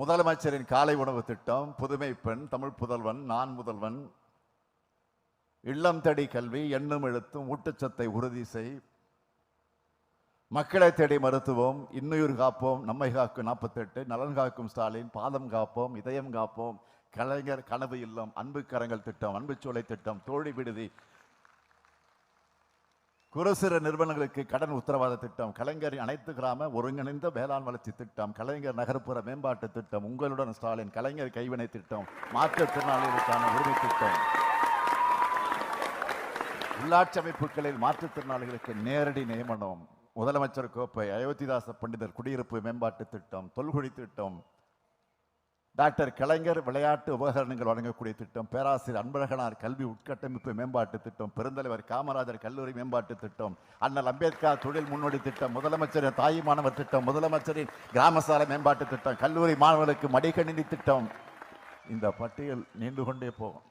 முதலமைச்சரின் காலை உணவு திட்டம், புதுமை பெண், தமிழ் புதல்வன், நான் முதல்வன், இல்லம் தேடி கல்வி, எண்ணும் எழுத்தும், ஊட்டச்சத்தை உறுதி செய், மக்களை தேடி மருத்துவம், இன்னுயிர் காப்போம், நம்மை காக்கும் 48, நலன் காக்கும் ஸ்டாலின், பாதம் காப்போம், இதயம் காப்போம், கலைஞர் கனவு இல்லம், அன்பு கரங்கள் திட்டம், அன்பு சோலை திட்டம், தோழி விடுதி, குறு சிறு நிறுவனங்களுக்கு கடன் உத்தரவாத திட்டம், கலைஞரின் அனைத்து கிராம ஒருங்கிணைந்த வேளாண் வளர்ச்சி திட்டம், கலைஞர் நகர்ப்புற மேம்பாட்டு திட்டம், உங்களுடன் ஸ்டாலின், கலைஞர் கைவினை திட்டம், மாற்றுத்திறனாளிகளுக்கான உரிமை திட்டம், உள்ளாட்சி அமைப்புகளில் மாற்றுத்திறனாளிகளுக்கு நேரடி நியமனம், முதலமைச்சர் கோப்பை, அயோத்திதாச பண்டிதர் குடியிருப்பு மேம்பாட்டு திட்டம், தொல்குடி திட்டம், டாக்டர் கலைஞர் விளையாட்டு உபகரணங்கள் வழங்கக்கூடிய திட்டம், பேராசிரியர் அன்பழகனார் கல்வி உட்கட்டமைப்பு மேம்பாட்டு திட்டம், பெருந்தலைவர் காமராஜர் கல்லூரி மேம்பாட்டு திட்டம், அண்ணல் அம்பேத்கர் தொழில் முன்னோடி திட்டம், முதலமைச்சரின் தாய் மாணவர் திட்டம், முதலமைச்சரின் கிராம சாலை மேம்பாட்டு திட்டம், கல்லூரி மாணவர்களுக்கு மடிக்கணினி திட்டம். இந்த பட்டியல் நீண்டு கொண்டே போகும்.